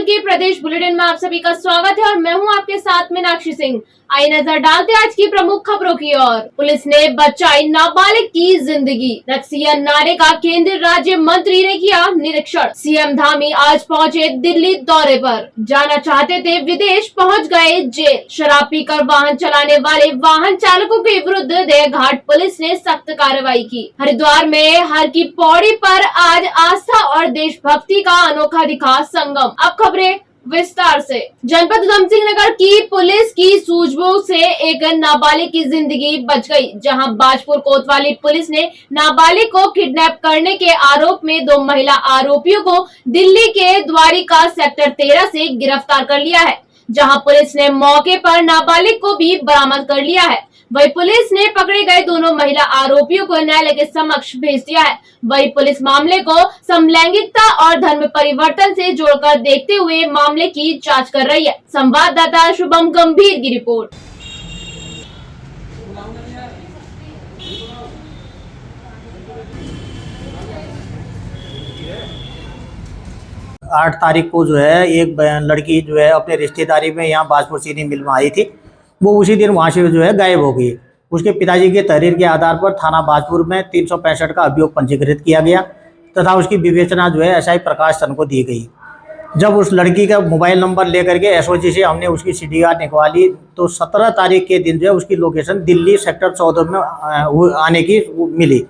के प्रदेश बुलेटिन में आप सभी का स्वागत है और मैं हूं आपके साथ मीनाक्षी सिंह। आइए नजर डालते हैं आज की प्रमुख खबरों की ओर। पुलिस ने बचाई नाबालिग की जिंदगी, रक्सिया नाले का केंद्रीय राज्य मंत्री ने किया निरीक्षण। सीएम धामी आज पहुंचे दिल्ली दौरे पर, जाना चाहते थे विदेश, पहुंच गए जेल। शराब पीकर वाहन चलाने वाले वाहन चालकों के विरुद्ध देहघाट पुलिस ने सख्त कार्रवाई की। हरिद्वार में हर की पौड़ी पर आज आस्था और देशभक्ति का अनोखा दिखा संगम। अब खबरें विस्तार से। जनपद उधम सिंह नगर की पुलिस की सूझबूझ से एक नाबालिग की जिंदगी बच गई, जहां बाजपुर कोतवाली पुलिस ने नाबालिग को किडनैप करने के आरोप में 2 महिला आरोपियों को दिल्ली के द्वारिका सेक्टर 13 से गिरफ्तार कर लिया है, जहां पुलिस ने मौके पर नाबालिग को भी बरामद कर लिया है। वही पुलिस ने पकड़े गए दोनों महिला आरोपियों को न्यायालय के समक्ष भेज दिया है। वही पुलिस मामले को समलैंगिकता और धर्म परिवर्तन से जोड़कर देखते हुए मामले की जांच कर रही है। संवाददाता शुभम गंभीर की रिपोर्ट। 8 तारीख को जो है एक लड़की जो है अपने रिश्तेदारी में यहाँ बाजपुर चीनी मिल में आई थी। वो उसी दिन वहाँ से जो है गायब हो गई। उसके पिताजी के तहरीर के आधार पर थाना बाजपुर में 365 का अभियोग पंजीकृत किया गया तथा उसकी विवेचना जो है एसआई प्रकाश चंद को दी गई। जब उस लड़की का मोबाइल नंबर लेकर के एसओजी से हमने उसकी सिटी कार्ड निकलवा तो 17 तारीख के दिन जो है उसकी लोकेशन दिल्ली सेक्टर 14 में आने की मिली।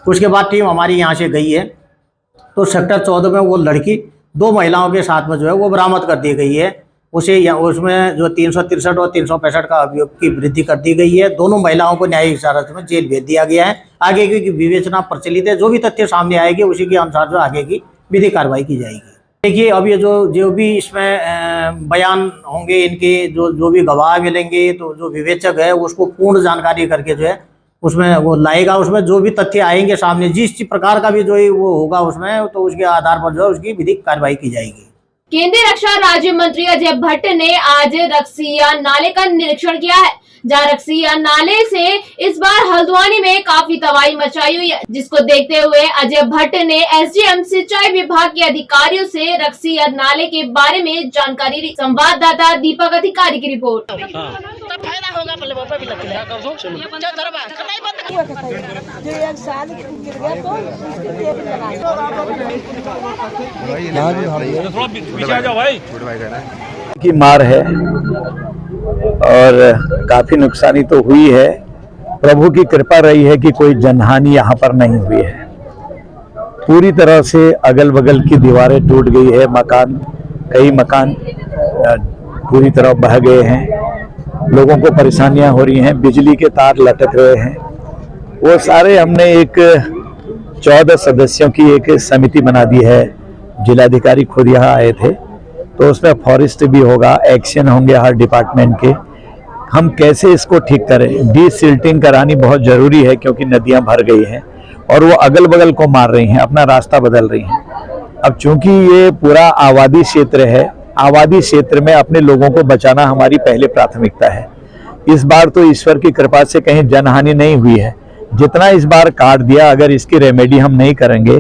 उसके बाद टीम हमारी यहाँ से गई है तो सेक्टर 14 में वो लड़की 2 महिलाओं के साथ में जो है वो बरामद कर दी गई है। उसे उसमें जो 363 और 365 का अभियोग की वृद्धि कर दी गई है। दोनों महिलाओं को न्यायिक हिरासत में जेल भेज दिया गया है। आगे की विवेचना प्रचलित है। जो भी तथ्य सामने आएगी उसी के अनुसार जो आगे की विधि कार्रवाई की जाएगी। देखिए अब ये जो भी इसमें बयान होंगे इनके जो भी गवाह मिलेंगे तो जो विवेचक है उसको पूर्ण जानकारी करके जो है उसमें वो लाएगा। उसमें जो भी तथ्य आएंगे सामने जिस प्रकार का भी जो वो होगा उसमें तो उसके आधार पर जो है उसकी विधिक कार्रवाई की जाएगी। केंद्रीय रक्षा राज्य मंत्री अजय भट्ट ने आज रक्सिया नाले का निरीक्षण किया है, जहां रक्सिया नाले से इस बार हल्द्वानी में काफी तबाही मचाई हुई है, जिसको देखते हुए अजय भट्ट ने एसडीएम सिंचाई विभाग के अधिकारियों से रक्सिया नाले के बारे में जानकारी ली। संवाददाता दीपक अधिकारी की रिपोर्ट। की मार है और काफी नुकसानी तो हुई है। प्रभु की कृपा रही है कि कोई जनहानि यहाँ पर नहीं हुई है। पूरी तरह से अगल बगल की दीवारें टूट गई है। कई मकान पूरी तरह बह गए हैं। लोगों को परेशानियां हो रही हैं। बिजली के तार लटक रहे हैं। वो सारे हमने एक 14 सदस्यों की एक समिति बना दी है। जिलाधिकारी खुद यहाँ आए थे तो उसमें फॉरेस्ट भी होगा, एक्शन होंगे हर डिपार्टमेंट के। हम कैसे इसको ठीक करें। डीसिल्टिंग करानी बहुत ज़रूरी है क्योंकि नदियां भर गई हैं और वो अगल बगल को मार रही हैं, अपना रास्ता बदल रही हैं। अब चूंकि ये पूरा आबादी क्षेत्र है, आबादी क्षेत्र में अपने लोगों को बचाना हमारी पहले प्राथमिकता है। इस बार तो ईश्वर की कृपा से कहीं जनहानि नहीं हुई है। जितना इस बार काट दिया, अगर इसकी रेमेडी हम नहीं करेंगे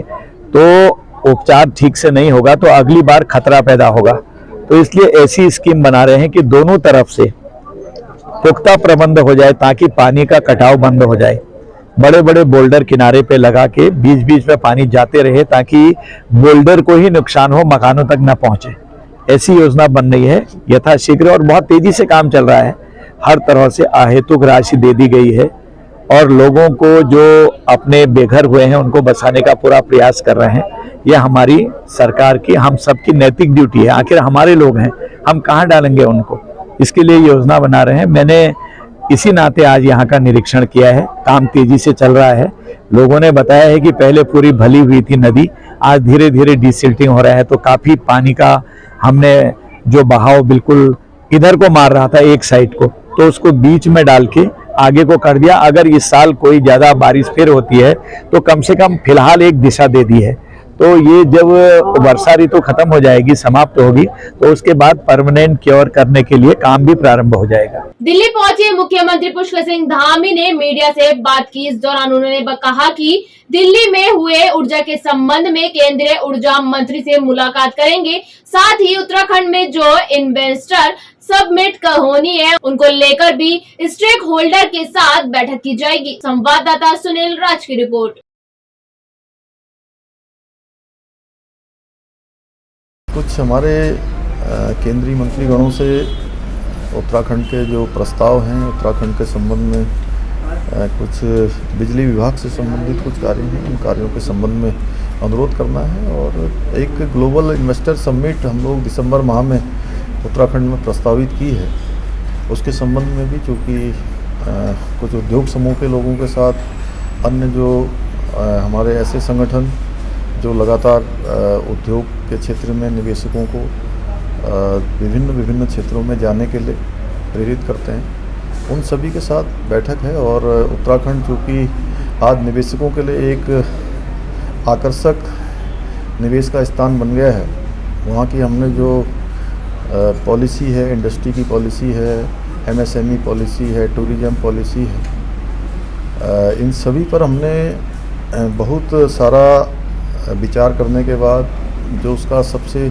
तो उपचार ठीक से नहीं होगा तो अगली बार खतरा पैदा होगा। तो इसलिए ऐसी स्कीम बना रहे हैं कि दोनों तरफ से पुख्ता प्रबंध हो जाए ताकि पानी का कटाव बंद हो जाए। बड़े बड़े बोल्डर किनारे पे लगा के बीच बीच में पानी जाते रहे ताकि बोल्डर को ही नुकसान हो, मकानों तक न पहुंचे। ऐसी योजना बन रही है यथाशीघ्र और बहुत तेजी से काम चल रहा है। हर तरह से अहेतुक राशि दे दी गई है और लोगों को जो अपने बेघर हुए हैं उनको बचाने का पूरा प्रयास कर रहे हैं। यह हमारी सरकार की, हम सबकी नैतिक ड्यूटी है। आखिर हमारे लोग हैं, हम कहाँ डालेंगे उनको। इसके लिए योजना बना रहे हैं। मैंने इसी नाते आज यहाँ का निरीक्षण किया है। काम तेजी से चल रहा है। लोगों ने बताया है कि पहले पूरी भली हुई थी नदी, आज धीरे धीरे डिसिल्टिंग हो रहा है। तो काफ़ी पानी का हमने जो बहाव बिल्कुल इधर को मार रहा था एक साइड को, तो उसको बीच में डाल के आगे को कर दिया। अगर इस साल कोई ज़्यादा बारिश फिर होती है तो कम से कम फिलहाल एक दिशा दे दी है तो ये जब वर्षा ऋतु खत्म हो जाएगी, समाप्त होगी, तो उसके बाद परमानेंट क्योर करने के लिए काम भी प्रारंभ हो जाएगा। दिल्ली पहुंचे मुख्यमंत्री पुष्कर सिंह धामी ने मीडिया से बात की। इस दौरान उन्होंने कहा कि दिल्ली में हुए ऊर्जा के संबंध में केंद्रीय ऊर्जा मंत्री से मुलाकात करेंगे। साथ ही उत्तराखंड में जो इन्वेस्टर सबमिट होनी है उनको लेकर भी स्टेक होल्डर के साथ बैठक की जाएगी। संवाददाता सुनील राज की रिपोर्ट। कुछ हमारे केंद्रीय मंत्रीगणों से उत्तराखंड के जो प्रस्ताव हैं, उत्तराखंड के संबंध में कुछ बिजली विभाग से संबंधित कुछ कार्य हैं, उन कार्यों के संबंध में अनुरोध करना है। और एक ग्लोबल इन्वेस्टर समिट हम लोग दिसंबर माह में उत्तराखंड में प्रस्तावित की है, उसके संबंध में भी चूँकि कुछ उद्योग समूह के लोगों के साथ अन्य जो हमारे ऐसे संगठन जो लगातार उद्योग के क्षेत्र में निवेशकों को विभिन्न क्षेत्रों में जाने के लिए प्रेरित करते हैं, उन सभी के साथ बैठक है। और उत्तराखंड चूँकि आज निवेशकों के लिए एक आकर्षक निवेश का स्थान बन गया है, वहाँ की हमने जो पॉलिसी है, इंडस्ट्री की पॉलिसी है, MSME पॉलिसी है, टूरिज्म पॉलिसी है, इन सभी पर हमने बहुत सारा विचार करने के बाद जो उसका सबसे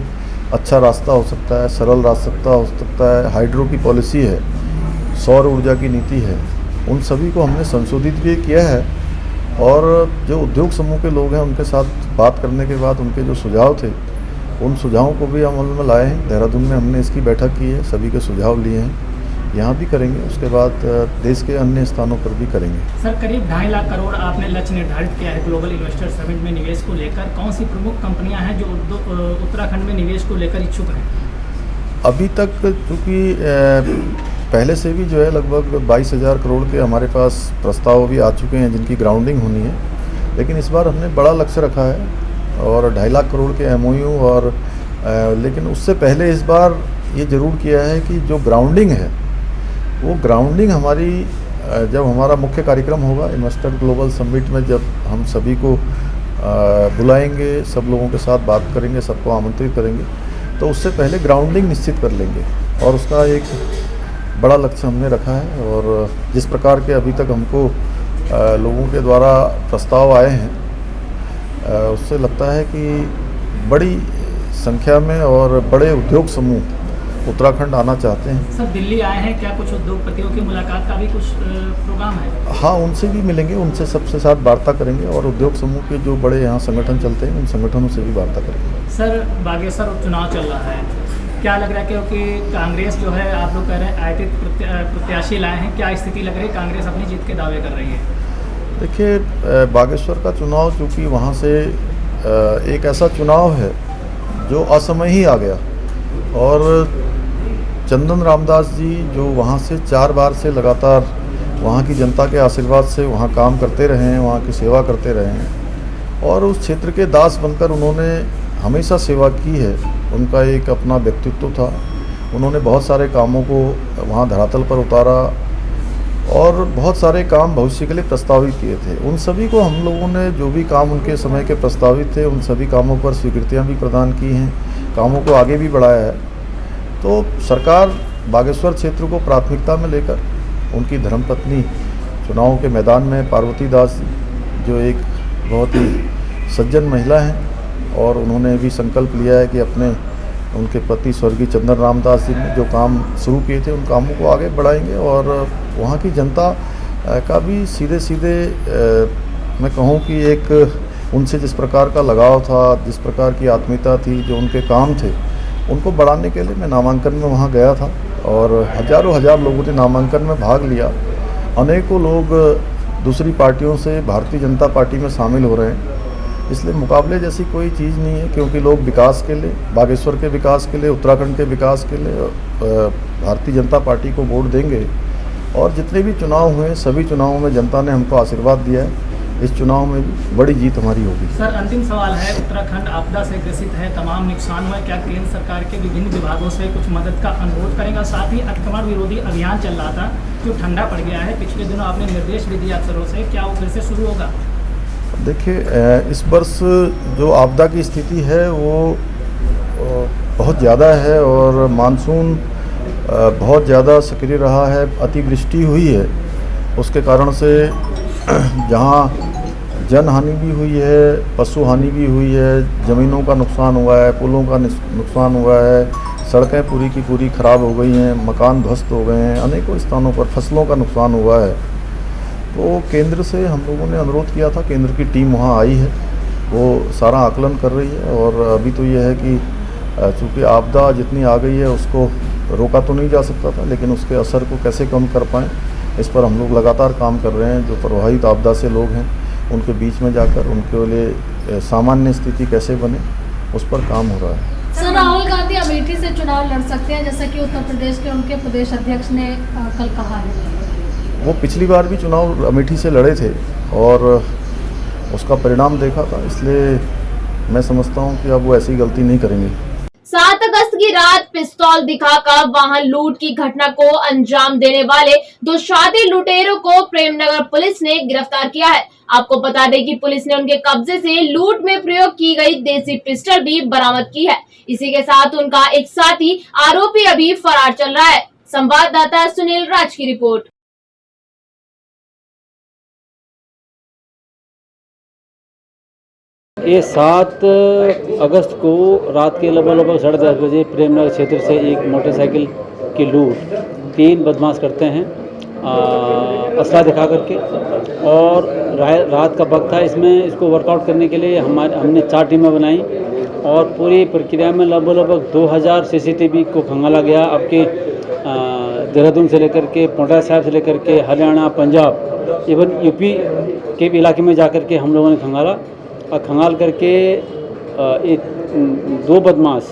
अच्छा रास्ता हो सकता है, सरल रास्ता हो सकता है, हाइड्रो की पॉलिसी है, सौर ऊर्जा की नीति है, उन सभी को हमने संशोधित भी किया है। और जो उद्योग समूह के लोग हैं उनके साथ बात करने के बाद उनके जो सुझाव थे, उन सुझावों को भी अमल में लाए हैं। देहरादून में हमने इसकी बैठक की है, सभी के सुझाव लिए हैं, यहाँ भी करेंगे, उसके बाद देश के अन्य स्थानों पर भी करेंगे। सर, करीब 2.5 लाख करोड़ आपने लक्ष्य निर्धारित किया है ग्लोबल इन्वेस्टर समिट में निवेश को लेकर। कौन सी प्रमुख कंपनियां हैं जो उत्तराखंड में निवेश को लेकर इच्छुक हैं? अभी तक चूँकि पहले से भी जो है लगभग 22,000 करोड़ के हमारे पास प्रस्ताव भी आ चुके हैं जिनकी ग्राउंडिंग होनी है, लेकिन इस बार हमने बड़ा लक्ष्य रखा है और 2.5 लाख करोड़ के MOU और लेकिन उससे पहले इस बार ये ज़रूर किया है कि जो ग्राउंडिंग है वो ग्राउंडिंग हमारी जब हमारा मुख्य कार्यक्रम होगा इन्वेस्टर ग्लोबल समिट में, जब हम सभी को बुलाएंगे, सब लोगों के साथ बात करेंगे, सबको आमंत्रित करेंगे, तो उससे पहले ग्राउंडिंग निश्चित कर लेंगे और उसका एक बड़ा लक्ष्य हमने रखा है। और जिस प्रकार के अभी तक हमको लोगों के द्वारा प्रस्ताव आए हैं, उससे लगता है कि बड़ी संख्या में और बड़े उद्योग समूह उत्तराखंड आना चाहते हैं। सर, दिल्ली आए हैं, क्या कुछ उद्योगपतियों की मुलाकात का भी कुछ प्रोग्राम है? हाँ, उनसे भी मिलेंगे, उनसे सबसे साथ वार्ता करेंगे और उद्योग समूह के जो बड़े यहाँ संगठन चलते हैं उन संगठनों से भी वार्ता करेंगे। सर, बागेश्वर उपचुनाव चल रहा है, क्या लग रहा है क्योंकि कांग्रेस जो है, आप लोग कह रहे हैं आयतित प्रत्याशी लाए हैं, क्या स्थिति लग रही है? कांग्रेस अपनी जीत के दावे कर रही है। देखिए, बागेश्वर का चुनाव चूँकि वहाँ से एक ऐसा चुनाव है जो असमय ही आ गया और चंदन रामदास जी जो वहाँ से 4 बार से लगातार वहाँ की जनता के आशीर्वाद से वहाँ काम करते रहे हैं, वहाँ की सेवा करते रहे हैं और उस क्षेत्र के दास बनकर उन्होंने हमेशा सेवा की है। उनका एक अपना व्यक्तित्व था, उन्होंने बहुत सारे कामों को वहाँ धरातल पर उतारा और बहुत सारे काम भविष्य के लिए प्रस्तावित किए थे। उन सभी को हम लोगों ने जो भी काम उनके समय के प्रस्तावित थे, उन सभी कामों पर स्वीकृतियाँ भी प्रदान की हैं, कामों को आगे भी बढ़ाया है। तो सरकार बागेश्वर क्षेत्र को प्राथमिकता में लेकर उनकी धर्मपत्नी चुनाव के मैदान में पार्वती दास जो एक बहुत ही सज्जन महिला हैं और उन्होंने भी संकल्प लिया है कि अपने उनके पति स्वर्गीय चंदन रामदास जी ने जो काम शुरू किए थे उन कामों को आगे बढ़ाएंगे और वहाँ की जनता का भी सीधे सीधे मैं कहूँ कि एक उनसे जिस प्रकार का लगाव था, जिस प्रकार की आत्मीयता थी, जो उनके काम थे, उनको बढ़ाने के लिए मैं नामांकन में वहाँ गया था और हजारों हजार लोगों ने नामांकन में भाग लिया। अनेकों लोग दूसरी पार्टियों से भारतीय जनता पार्टी में शामिल हो रहे हैं, इसलिए मुकाबले जैसी कोई चीज़ नहीं है क्योंकि लोग विकास के लिए, बागेश्वर के विकास के लिए, उत्तराखंड के विकास के लिए भारतीय जनता पार्टी को वोट देंगे। और जितने भी चुनाव हुए सभी चुनावों में जनता ने हमको आशीर्वाद दिया है, इस चुनाव में भी बड़ी जीत हमारी होगी। सर, अंतिम सवाल है, उत्तराखंड आपदा से ग्रसित है, तमाम नुकसान हुआ, क्या केंद्र सरकार के विभिन्न विभागों से कुछ मदद का अनुरोध करेगा? साथ ही अतिक्रमण विरोधी अभियान चल रहा था जो ठंडा पड़ गया है, पिछले दिनों आपने निर्देश भी दिया अफसरों से, क्या वो फिर से शुरू होगा? देखिए, इस वर्ष जो आपदा की स्थिति है वो बहुत ज़्यादा है और मानसून बहुत ज़्यादा सक्रिय रहा है, अतिवृष्टि हुई है। उसके कारण से जहाँ जन हानि भी हुई है, पशु हानि भी हुई है, ज़मीनों का नुकसान हुआ है, पुलों का नुकसान हुआ है, सड़कें पूरी की पूरी ख़राब हो गई हैं, मकान ध्वस्त हो गए हैं, अनेकों स्थानों पर फसलों का नुकसान हुआ है। तो केंद्र से हम लोगों ने अनुरोध किया था, केंद्र की टीम वहाँ आई है, वो सारा आकलन कर रही है। और अभी तो ये है कि चूँकि आपदा जितनी आ गई है उसको रोका तो नहीं जा सकता था, लेकिन उसके असर को कैसे कम कर पाएँ, इस पर हम लोग लगातार काम कर रहे हैं। जो प्रभावित आपदा से लोग हैं उनके बीच में जाकर उनके लिए सामान्य स्थिति कैसे बने, उस पर काम हो रहा है। सर, राहुल गांधी अमेठी से चुनाव लड़ सकते हैं, जैसा कि उत्तर प्रदेश के उनके प्रदेश अध्यक्ष ने कल कहा है। वो पिछली बार भी चुनाव अमेठी से लड़े थे और उसका परिणाम देखा था, इसलिए मैं समझता हूँ कि अब वो ऐसी गलती नहीं करेंगे। 7 अगस्त की रात पिस्तौल दिखाकर वाहन लूट की घटना को अंजाम देने वाले 2 शातिर लुटेरों को प्रेमनगर पुलिस ने गिरफ्तार किया है। आपको बता दें कि पुलिस ने उनके कब्जे से लूट में प्रयोग की गई देसी पिस्टल भी बरामद की है। इसी के साथ उनका एक साथी आरोपी अभी फरार चल रहा है। संवाददाता सुनील राज की रिपोर्ट। ये 7 अगस्त को रात के लगभग 10:30 बजे प्रेमनगर क्षेत्र से एक मोटरसाइकिल की लूट 3 बदमाश करते हैं असला दिखा करके, और रात का वक्त था। इसको वर्कआउट करने के लिए हमने 4 टीमें बनाई और पूरी प्रक्रिया में लगभग 2000 सीसीटीवी को खंगाला गया। आपके देहरादून से लेकर के पोटा साहिब से लेकर के हरियाणा, पंजाब, इवन यूपी के इलाके में जा कर के हम लोगों ने खंगाला और खंगाल करके 2 बदमाश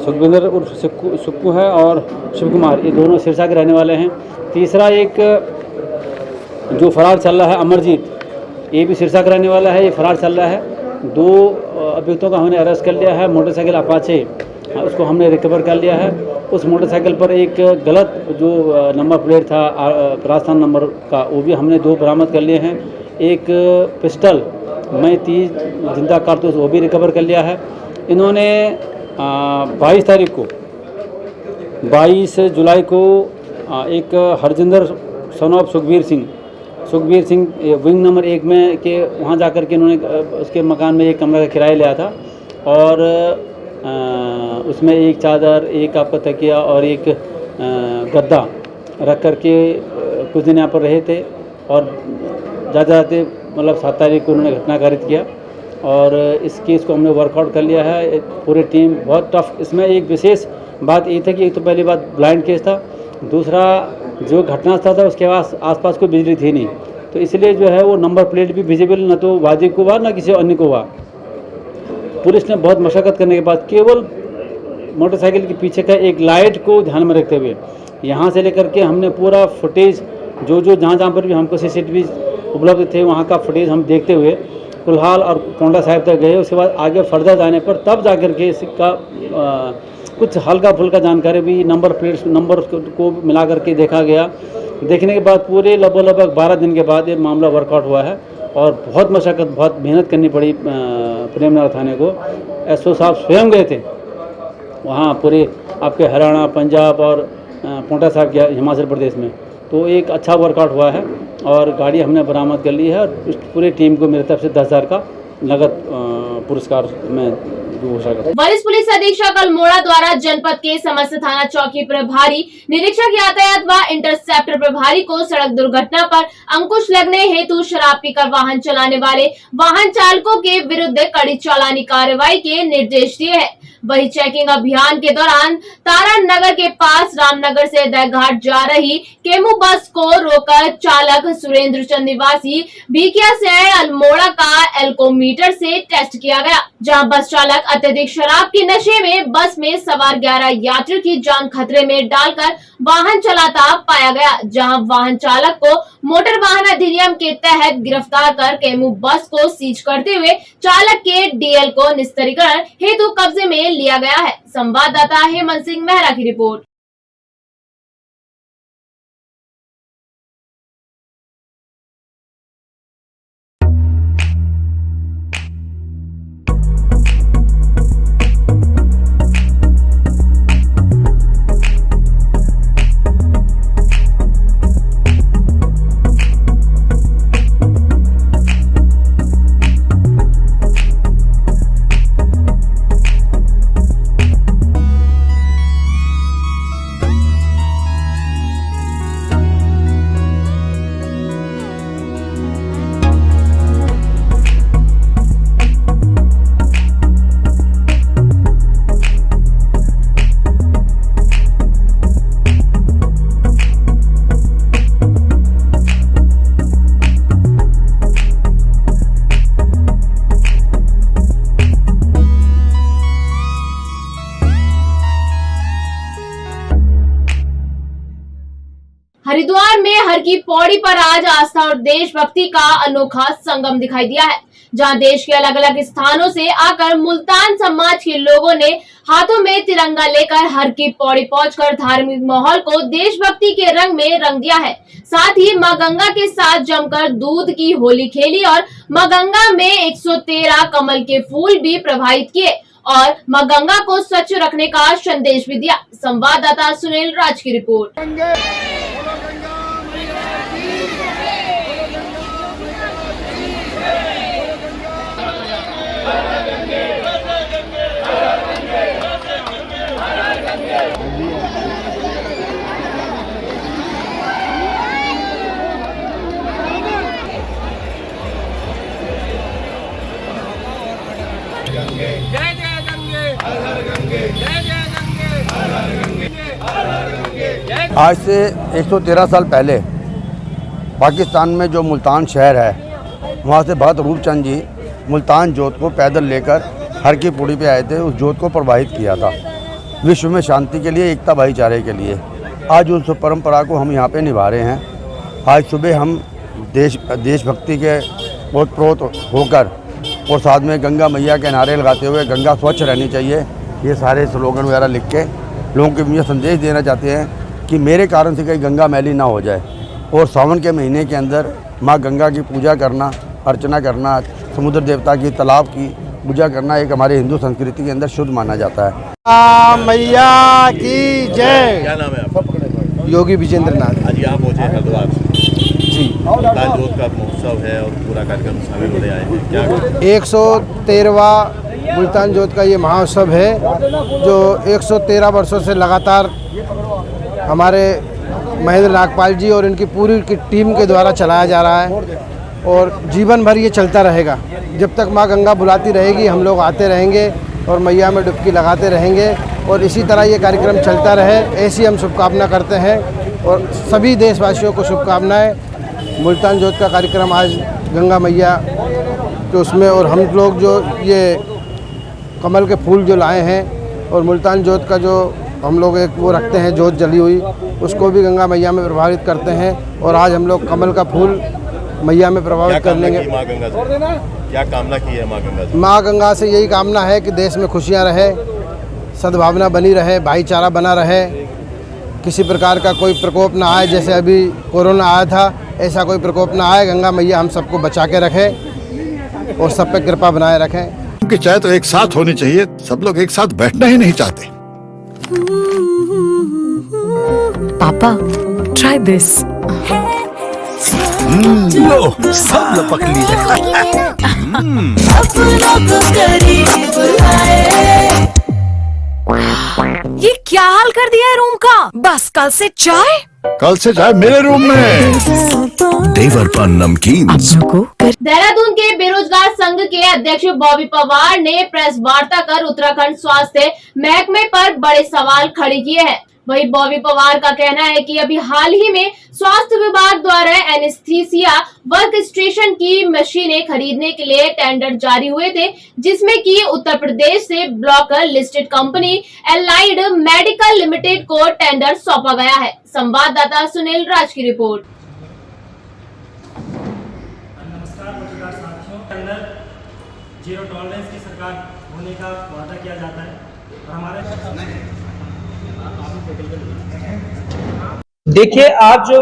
सुखविंदर उर्फ सुक्कू है और शिव कुमार, ये दोनों सिरसा के रहने वाले हैं। तीसरा एक जो फरार चल रहा है अमरजीत, ये भी सिरसा का रहने वाला है, ये फरार चल रहा है। 2 अभियुक्तों का हमने अरेस्ट कर लिया है। मोटरसाइकिल अपाचे उसको हमने रिकवर कर लिया है। उस मोटरसाइकिल पर एक गलत जो नंबर प्लेट था राजस्थान नंबर का, वो भी हमने 2 बरामद कर लिए हैं। एक पिस्टल मैं 30 जिंदा कारतूस वो भी रिकवर कर लिया है। इन्होंने 22 तारीख को 22 जुलाई को एक Harjinder son of Sukhbir Singh wing number 1 में के वहाँ जाकर के इन्होंने उसके मकान में एक कमरा का किराया लिया था और उसमें एक चादर, एक आपका तकिया और एक गद्दा रख कर के कुछ दिन यहाँ पर रहे थे और जाते मतलब 7 तारीख को उन्होंने घटना कारित किया और इस केस को हमने वर्कआउट कर लिया है। पूरी टीम बहुत टफ। इसमें एक विशेष बात ये था कि एक तो पहली बात ब्लाइंड केस था, दूसरा जो घटनास्थल था उसके आसपास कोई बिजली थी नहीं, तो इसलिए जो है वो नंबर प्लेट भी विजिबल न तो वादी को हुआ न किसी अन्य को हुआ। पुलिस ने बहुत मशक्क़त करने के बाद केवल मोटरसाइकिल के पीछे का एक लाइट को ध्यान में रखते हुए यहाँ से लेकर के हमने पूरा फुटेज जो जहाँ पर भी हमको सीसीटीवी उपलब्ध थे वहाँ का फुटेज हम देखते हुए कुल्हाल और पोंडा साहिब तक गए। उसके बाद आगे फर्दर जाने पर तब जा कर के इसका कुछ हल्का फुल्का जानकारी भी नंबर को मिला करके देखा गया। देखने के बाद पूरे लगभग 12 दिन के बाद ये मामला वर्कआउट हुआ है और बहुत मशक्क़त, बहुत मेहनत करनी पड़ी प्रेमनगर थाने को। एसओ साहब स्वयं गए थे वहाँ पूरे आपके हरियाणा, पंजाब और पोंटा साहिब के हिमाचल प्रदेश में, तो एक अच्छा वर्कआउट हुआ है और गाड़ी हमने बरामद कर ली है और उस पूरी टीम को मेरी तरफ से 10,000 का नगद पुरस्कार में घोषणा करता हूं। वरिष्ठ पुलिस अधीक्षक अल्मोड़ा द्वारा जनपद के समस्त थाना चौकी प्रभारी, निरीक्षक यातायात व इंटरसेप्टर प्रभारी को सड़क दुर्घटना पर अंकुश लगने हेतु शराब पीकर वाहन चलाने वाले वाहन चालकों के विरुद्ध कड़ी चालानी कार्रवाई के निर्देश दिए हैं। वही चेकिंग अभियान के दौरान तारा नगर के पास रामनगर से दहघाट जा रही केमू बस को रोकर चालक सुरेंद्र चंद निवासी भीकिया से अल्मोड़ा का एल्कोमीटर से टेस्ट किया गया, जहां बस चालक अत्यधिक शराब के नशे में बस में सवार 11 यात्रियों की जान खतरे में डालकर वाहन चलाता पाया गया, जहां वाहन चालक को मोटर वाहन अधिनियम के तहत गिरफ्तार कर केमू बस को सीज करते हुए चालक के डीएल को निस्तारीकरण हेतु कब्जे में लिया गया है। संवाददाता हेमंत सिंह मेहरा की रिपोर्ट। हरिद्वार में हर की पौड़ी पर आज आस्था और देशभक्ति का अनोखा संगम दिखाई दिया है, जहां देश के अलग अलग स्थानों से आकर मुल्तान समाज के लोगों ने हाथों में तिरंगा लेकर हर की पौड़ी पहुंचकर धार्मिक माहौल को देशभक्ति के रंग में रंग दिया है। साथ ही मां गंगा के साथ जमकर दूध की होली खेली और मां गंगा में 113 कमल के फूल भी प्रवाहित किए और मां गंगा को स्वच्छ रखने का संदेश भी दिया। संवाददाता सुनील राज की रिपोर्ट। आज से 113 साल पहले पाकिस्तान में जो मुल्तान शहर है, वहाँ से भगत रूपचंद जी मुल्तान जोत को पैदल लेकर हर की पौड़ी पे आए थे। उस जोत को प्रवाहित किया था विश्व में शांति के लिए, एकता भाईचारे के लिए। आज उस परंपरा को हम यहाँ पे निभा रहे हैं। आज सुबह हम देशभक्ति के ओतप्रोत होकर और साथ में गंगा मैया के नारे लगाते हुए गंगा स्वच्छ रहनी चाहिए, ये सारे स्लोगन वगैरह लिख के लोगों को ये संदेश देना चाहते हैं कि मेरे कारण से कहीं गंगा मैली ना हो जाए। और सावन के महीने के अंदर माँ गंगा की पूजा करना, अर्चना करना, समुद्र देवता की, तालाब की पूजा करना एक हमारे हिंदू संस्कृति के अंदर शुद्ध माना जाता है। मैया की जय। क्या नाम है आपका? योगी विजेंद्र नाथ। आज यहाँ पहुँचे हरिद्वार जी। मुल्तान जोत का महोत्सव है और पूरा कार्यक्रम शामिल होने आए हैं, क्या 113वां मुल्तान जोत का ये महोत्सव है, जो 113 वर्षों से लगातार हमारे महेंद्र नागपाल जी और इनकी पूरी की टीम के द्वारा चलाया जा रहा है और जीवन भर ये चलता रहेगा। जब तक माँ गंगा बुलाती रहेगी हम लोग आते रहेंगे और मैया में डुबकी लगाते रहेंगे और इसी तरह ये कार्यक्रम चलता रहे, ऐसी हम शुभकामना करते हैं और सभी देशवासियों को शुभकामनाएं। मुल्तान जोत का कार्यक्रम आज गंगा मैया के उसमें, और हम लोग जो ये कमल के फूल जो लाए हैं और मुल्तान जोत का जो हम लोग एक वो रखते हैं जोत जली हुई, उसको भी गंगा मैया में प्रभावित करते हैं और आज हम लोग कमल का फूल मैया में प्रभावित कर लेंगे। क्या कामना की है माँ गंगा से? माँ गंगा से यही कामना है कि देश में खुशियाँ रहे, सद्भावना बनी रहे, भाईचारा बना रहे, किसी प्रकार का कोई प्रकोप ना आए। जैसे अभी कोरोना आया था, ऐसा कोई प्रकोप ना आए। गंगा मैया हम सबको बचा के रखे और सब पे कृपा बनाए रखें। क्योंकि चाय तो एक साथ होनी चाहिए, सब लोग एक साथ बैठना ही नहीं चाहते। पापा, try this. लो, सब लपक लिए। ये क्या हाल कर दिया है रूम का? बस कल से चाय मेरे रूम में। देवर पान नमकीन। देहरादून के बेरोजगार संघ के अध्यक्ष बॉबी पवार ने प्रेस वार्ता कर उत्तराखंड स्वास्थ्य महकमे पर बड़े सवाल खड़े किए हैं। वहीं बॉबी पवार का कहना है कि अभी हाल ही में स्वास्थ्य विभाग द्वारा एनेस्थीसिया वर्क स्टेशन की मशीनें खरीदने के लिए टेंडर जारी हुए थे, जिसमें कि उत्तर प्रदेश से block listed company allied medical limited को टेंडर सौंपा गया है। संवाददाता सुनील राज की रिपोर्ट। नमस्कार पत्रकार साथियों, अंदर जीरो टॉलरेंस की सरकार होने का वादा किया जाता है और हमारे देखिए, आज जो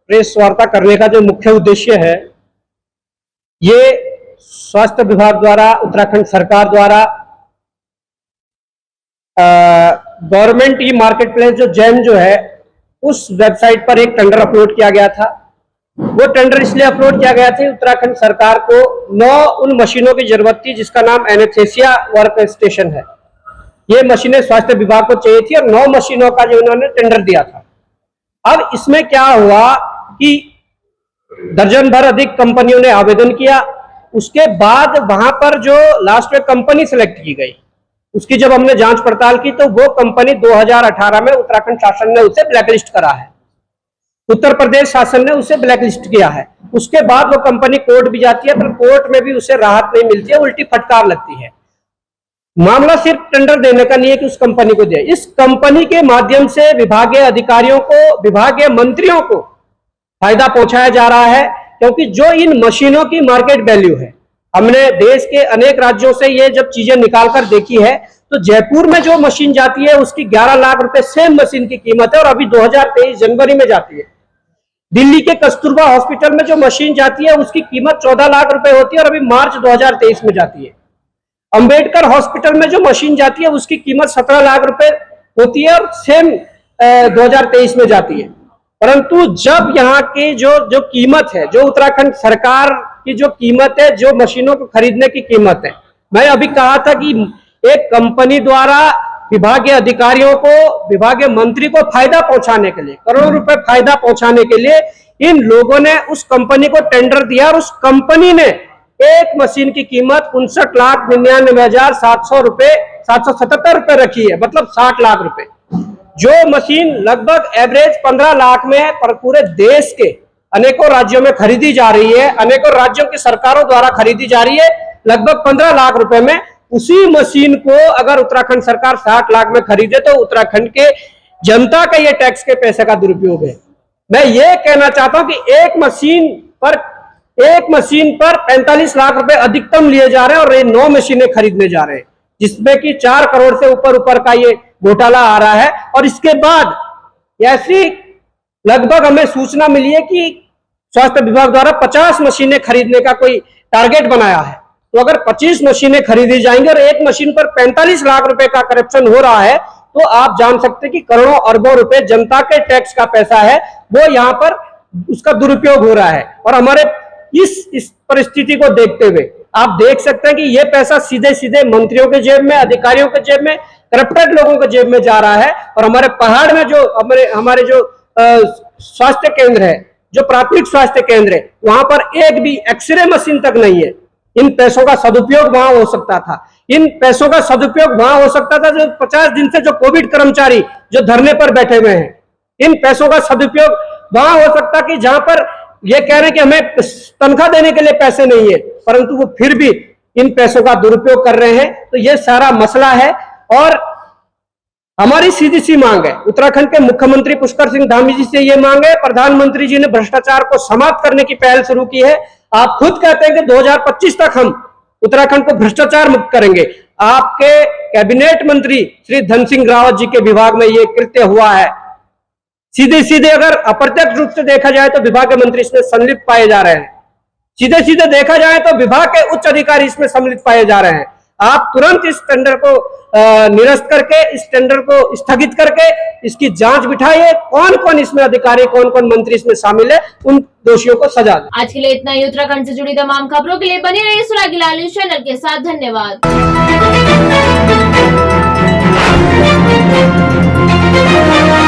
प्रेस वार्ता करने का जो मुख्य उद्देश्य है, ये स्वास्थ्य विभाग द्वारा, उत्तराखंड सरकार द्वारा गवर्नमेंट ई मार्केट प्लेस जो जैम जो है, उस वेबसाइट पर एक टेंडर अपलोड किया गया था। वो टेंडर इसलिए अपलोड किया गया था, उत्तराखंड सरकार को 9 उन मशीनों की जरूरत थी जिसका नाम एनेस्थीसिया वर्क स्टेशन है। ये मशीनें स्वास्थ्य विभाग को चाहिए थी और 9 मशीनों का जो उन्होंने टेंडर दिया था। अब इसमें क्या हुआ कि दर्जन भर अधिक कंपनियों ने आवेदन किया। उसके बाद वहां पर जो लास्ट में कंपनी सिलेक्ट की गई, उसकी जब हमने जांच पड़ताल की तो वो कंपनी 2018 में उत्तराखंड शासन ने उसे ब्लैकलिस्ट करा है, उत्तर प्रदेश शासन ने उसे ब्लैकलिस्ट किया है। उसके बाद वो कंपनी कोर्ट भी जाती है, पर कोर्ट में भी उसे राहत नहीं मिलती है, उल्टी फटकार लगती है। मामला सिर्फ टेंडर देने का नहीं है कि उस कंपनी को दे, इस कंपनी के माध्यम से विभागीय अधिकारियों को, विभागीय मंत्रियों को फायदा पहुंचाया जा रहा है, क्योंकि जो इन मशीनों की मार्केट वैल्यू है, हमने देश के अनेक राज्यों से ये जब चीजें निकाल कर देखी है, तो जयपुर में जो मशीन जाती है उसकी 11 लाख रुपए सेम मशीन की कीमत है और अभी 2023 जनवरी में जाती है। दिल्ली के कस्तूरबा हॉस्पिटल में जो मशीन जाती है उसकी कीमत 14 लाख रुपए होती है और अभी मार्च 2023 में जाती है। अंबेडकर हॉस्पिटल में जो मशीन जाती है उसकी कीमत 17 लाख रुपए होती है और सेम 2023 में जाती है। परंतु जब यहाँ की जो कीमत है, जो उत्तराखंड सरकार की जो कीमत है, जो मशीनों को खरीदने की कीमत है, मैं अभी कहा था कि एक कंपनी द्वारा विभागीय अधिकारियों को, विभागीय मंत्री को फायदा पहुंचाने के लिए, करोड़ों रुपए फायदा पहुंचाने के लिए इन लोगों ने उस कंपनी को टेंडर दिया और उस कंपनी ने एक मशीन की कीमत 59,99,700 रुपए 777 रुपए रखी है, मतलब 60 लाख रुपए। जो मशीन लगभग एवरेज 15 लाख में है, पर पूरे देश के अनेकों राज्यों में खरीदी जा रही है, अनेकों राज्यों की सरकारों द्वारा खरीदी जा रही है लगभग 15 लाख रुपए में। उसी मशीन को अगर उत्तराखंड सरकार 60 लाख में खरीदे तो उत्तराखंड के जनता का ये टैक्स के पैसे का दुरुपयोग है। मैं ये कहना चाहता हूं कि एक मशीन पर 45 लाख रुपए अधिकतम लिए जा रहे हैं और ये 9 मशीनें खरीदने जा रहे हैं, जिसमें कि 4 करोड़ से ऊपर का ये घोटाला आ रहा है। और इसके बाद ऐसी लगभग हमें सूचना मिली है कि स्वास्थ्य विभाग द्वारा 50 मशीनें खरीदने का कोई टारगेट बनाया है। तो अगर 25 मशीनें खरीदी जाएंगी और एक मशीन पर 45 लाख रुपए का करप्शन हो रहा है, तो आप जान सकते हैं कि करोड़ों अरबों रुपए जनता के टैक्स का पैसा है, वो यहाँ पर उसका दुरुपयोग हो रहा है। और हमारे इस परिस्थिति को देखते हुए आप देख सकते हैं कि ये पैसा सीधे सीधे मंत्रियों के जेब में, अधिकारियों के जेब में, करप्टेड लोगों के जेब में जा रहा है। और हमारे पहाड़ में जो हमारे जो स्वास्थ्य केंद्र है, जो प्राथमिक स्वास्थ्य केंद्र है, वहां पर एक भी एक्सरे मशीन तक नहीं है। इन पैसों का सदुपयोग वहां हो सकता था, इन पैसों का सदुपयोग वहां हो सकता था जो 50 दिन से जो कोविड कर्मचारी जो धरने पर बैठे हुए हैं, इन पैसों का सदुपयोग वहां हो सकता कि जहां पर ये कह रहे हैं कि हमें तनख्वाह देने के लिए पैसे नहीं है, परंतु वो फिर भी इन पैसों का दुरुपयोग कर रहे हैं। तो ये सारा मसला है और हमारी सीधी सी मांग है, उत्तराखंड के मुख्यमंत्री पुष्कर सिंह धामी जी से ये मांग है। प्रधानमंत्री जी ने भ्रष्टाचार को समाप्त करने की पहल शुरू की है। आप खुद कहते हैं कि 2025 तक हम उत्तराखंड को भ्रष्टाचार मुक्त करेंगे। आपके कैबिनेट मंत्री श्री धन सिंह रावत जी के विभाग में ये कृत्य हुआ है। सीधे सीधे अगर अप्रत्यक्ष रूप से देखा जाए तो विभाग के मंत्री इसमें सम्मिलित पाए जा रहे हैं, सीधे सीधे देखा जाए तो विभाग के उच्च अधिकारी इसमें सम्मिलित पाए जा रहे हैं। आप तुरंत इस टेंडर को निरस्त करके, इस टेंडर को स्थगित करके इसकी जांच बिठाइए, कौन कौन इसमें अधिकारी, कौन कौन मंत्री इसमें शामिल है, उन दोषियों को सजा दें। आज के लिए इतना ही। उत्तराखंड से जुड़ी तमाम खबरों के लिए बने रहिए सुरागी लाल न्यूज चैनल के साथ। धन्यवाद।